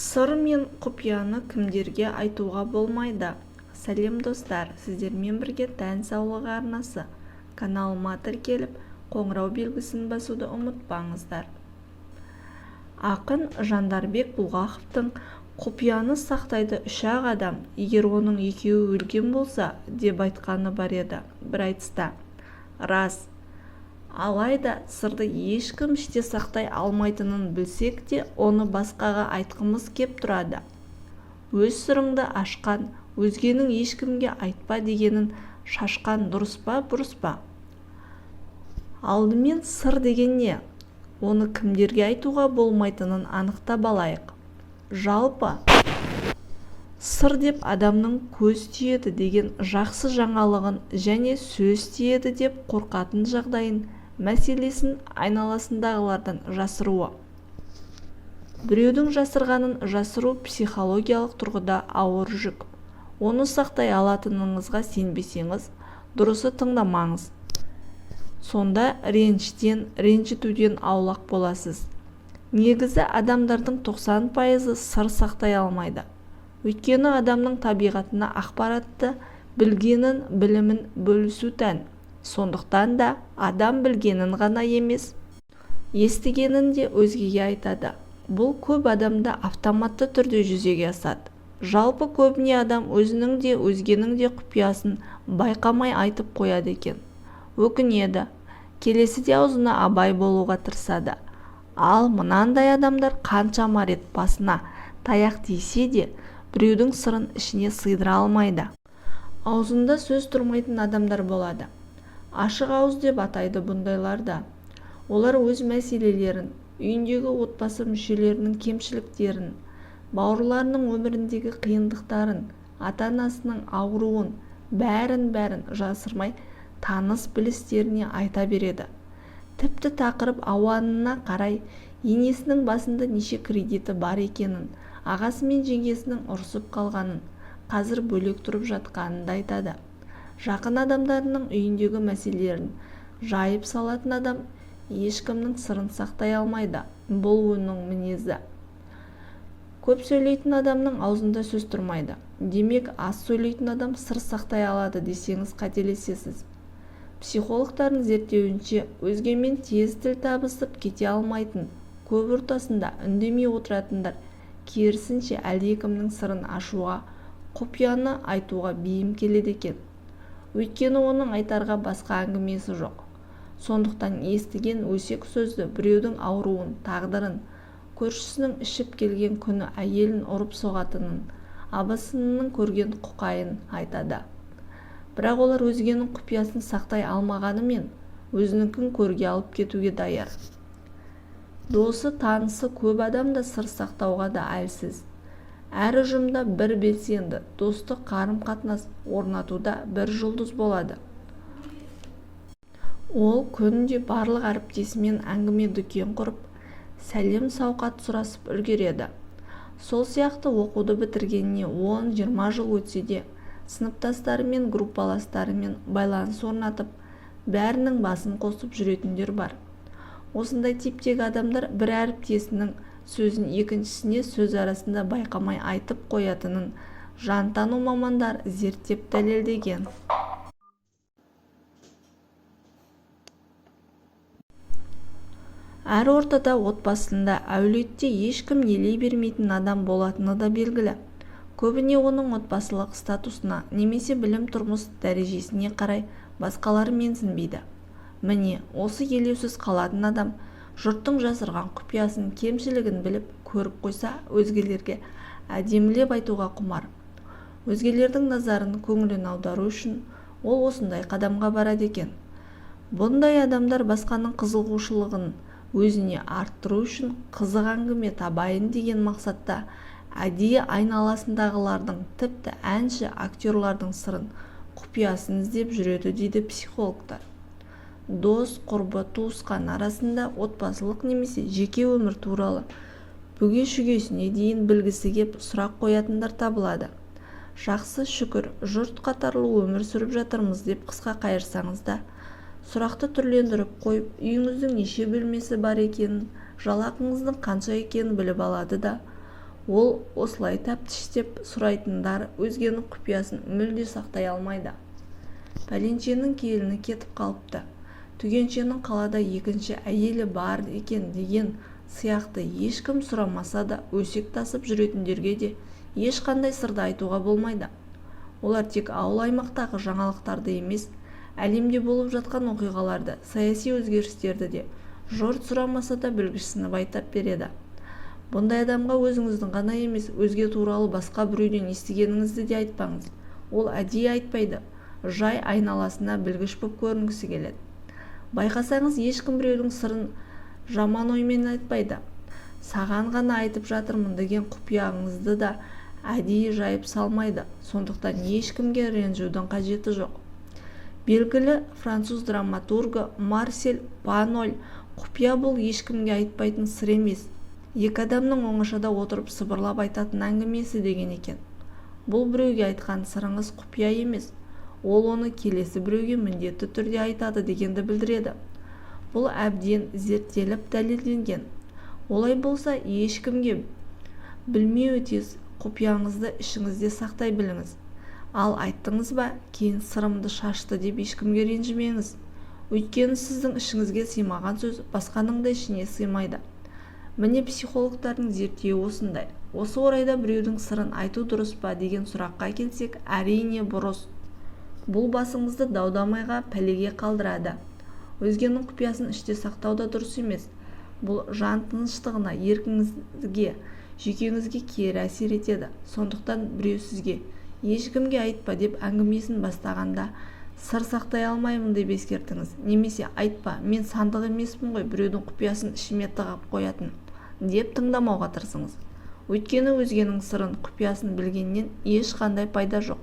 Сыр мен құпияны кімдерге айтуға болмайды? Сәлем достар, сіздермен бірге тән саулығы арнасы. Каналыма тіркеліп, қоңырау белгісін басуды ұмытпаңыздар. Ақын Жандарбек Бұлғақовтың «Құпияны сақтайды үш-ақ адам, егер оның екеуі өлген болса» деп айтқаны бар еді бір айтыста. Рас. Алайда сырды ешкім іште сақтай алмайтынын білсек те, оны басқаға айтқымыз кеп тұрады. Өз сырыңды ашқан, өзгенің ешкімге айтпа дегенін шашқан дұрыс па, бұрыс па? Алдымен сыр деген не? Оны кімдерге айтуға болмайтынын анықтап алайық. Жалпы, сыр деп адамның көз тиеді деген жақсы жаңалығын және сөз тиеді деп қорқатын жағдайын, мәселесін айналасындағылардан жасыруы. Біреудің жасырғанын жасыру психологиялық тұрғыда ауыр жүк. Оны сақтай алатыныңызға сенбесеңіз, дұрысы тыңдамаңыз. Сонда реніштен, ренжітуден аулақ боласыз. Негізі адамдардың 90% сыр сақтай алмайды. Өйткені адамның табиғатына ақпаратты, білгенін, білімін бөлісу тән. Сондықтан да адам білгенін ғана емес, естігенін де өзгеге айтады. Бұл көп адамда автоматты түрде жүзеге асады. Жалпы көбіне адам өзінің де өзгенің де құпиясын байқамай айтып қояды екен. Өкінеді, келесіде аузына абай болуға тырысады. Ал мынандай адамдар қаншама рет басына таяқ тисе де, біреудің сырын ішіне сыйдыра алмайды. Аузында сөз тұрмайтын адамдар болады. Ашық ауыз деп атайды бұндайларда. Олар өз мәселелерін, үйіндегі отбасы мүшелерінің кемшіліктерін, бауырларының өміріндегі қиындықтарын, ата-анасының ауруын, бәрін жасырмай таныс білістеріне айта береді. Тіпті тақырып ауанына қарай енесінің басында неше кредиті бар екенін, ағасы мен жеңгесінің ұрсып қалғанын, қазір бөлек тұрып жатқанын да айтады. Жақын адамдарының үйіндегі мәселелерін жайып салатын адам ешкімнің сырын сақтай алмайды. Бұл оның мінезі. Көп сөйлейтін адамның аузында сөз тұрмайды. Демек, аз сөйлейтін адам сыр сақтай алады десеңіз қателесесіз. Психологтардың зерттеуінше, өзгемен тез тіл табысып кете алмайтын, көп ортасында үндемей отыратындар керісінше әлдекімнің сырын ашуға, құпияны айтуға бейім келеді екен. Өйткені оның айтарға басқа әңгімесі жоқ. Сондықтан естіген өсек сөзді, біреудің ауруын, тағдырын, көршісінің ішіп келген күні әйелін ұрып соғатынын, абысынының көрген құқайын айтады. Бірақ олар өзгенің құпиясын сақтай алмағанымен, өзінікін көрге алып кетуге даяр. Досы, танысы көп адамда сыр сақтауға да әлсіз. Әр ұжымда бір белсенді, достық қарым-қатынас орнатуда бір жұлдыз болады. Ол күнде барлық әріптесімен әңгіме дүкен құрып, сәлем сауқат сұрасып үлгереді. Сол сияқты оқуды бітіргеніне 10-20 жыл өтсе де, сыныптастарымен, группаластарымен байланыс орнатып, бәрінің басын қосып жүретіндер бар. Осындай типтегі адамдар бір әріптесінің сөзін екіншісіне сөз арасында байқамай айтып қоятынын жантану мамандар зерттеп дәлелдеген. Әр ортада, отбасында, әулетте ешкім елей бермейтін адам болатыны да белгілі. Көбіне оның отбасылық статусына немесе білім тұрмыс дәрежесіне қарай басқалары менсінбейді. Міне, осы елеусіз қалатын адам жұрттың жасырған құпиясын, кемшілігін біліп, көріп қойса, өзгелерге әдемілеп айтуға құмар. Өзгелердің назарын, көңілін аудару үшін ол осындай қадамға барады екен. Бұндай адамдар басқаның қызығушылығын өзіне арттыру үшін қызық әңгіме табайын деген мақсатта әдейі айналасындағылардың, тіпті әнші, актерлардың сырын, құпиясын іздеп жүреді дейді психологтар. Дос, құрбы, туысқан арасында отбасылық немесе жеке өмір туралы бүге-шүгесіне дейін білгісі кеп сұрақ қоятындар табылады. Жақсы, шүкір, жұрт қатарлы өмір сүріп жатырмыз деп қысқа қайырсаңыз да, сұрақты түрлендіріп қойып, үйіңіздің неше бөлмесі бар екенін, жалақыңыздың қанша екенін біліп алады да, Ол осылай тәптіштеп сұрайтындар өзгенің құпиясын мүлде сақтай алмайды. Пәленшенің келіні кетіп қалыпты, түгеншенің қалада екінші әйелі бар екен деген сияқты ешкім сұрамаса да өсек тасып жүретіндерге де ешқандай сырды айтуға болмайды. Олар тек ауыл-аймақтағы жаңалықтарды емес, әлемде болып жатқан оқиғаларды, саяси өзгерістерді де жұрт сұрамаса да білгішсініп айтып береді. Бұндай адамға өзіңіздің ғана емес, өзге туралы басқа біреуден естігеніңізді де айтпаңыз. Ол әдейі айтпайды, жай айналасына білгіш боп көрінгісі келеді. Байқасаңыз, ешкім біреудің сырын жаман оймен айтпайды. Саған ғана айтып жатырмын деген құпияңызды да әдейі жайып салмайды. Сондықтан ешкімге ренжудің қажеті жоқ. Белгілі француз драматургы Марсель Паноль құпия бұл ешкімге айтпайтын сыр емес, екі адамның оңашада отырып сыбырлап айтатын әңгімесі деген екен. Бұл біреуге айтқан сырыңыз құпия емес, ол оны келесі біреуге міндетті түрде айтады дегенді білдіреді. Бұл әбден зерттеліп дәлелденген. Олай болса, ешкімге білмеуі тез, құпияңызды ішіңізде сақтай біліңіз. Ал айттыңыз ба, кейін сырымды шашты деп ешкімге ренжімеңіз. Өйткені сіздің ішіңізге сыймаған сөз басқаның да ішіне сыймайды. Міне психологтардың зерттеуі осындай. Осы орайда біреудің сырын айту дұрыс па деген сұраққа келсек, әрине бұрыс. Бұл басыңызды дау-дамайға, пәлеге қалдырады. Өзгенің құпиясын іште сақтау да дұрыс емес. Бұл жан тыныштығына, еркіңізге, жүйкеңізге кері әсер етеді. Сондықтан біреу сізге ешкімге айтпа деп әңгімесін бастағанда сыр сақтай алмаймын деп ескертіңіз. Немесе айтпа, мен сандық емеспін ғой, біреудің құпиясын ішіме тығып қоятын деп тыңдамауға тырысыңыз. Өйткені өзгенің сырын, құпиясын білгеннен ешқандай пайда жоқ.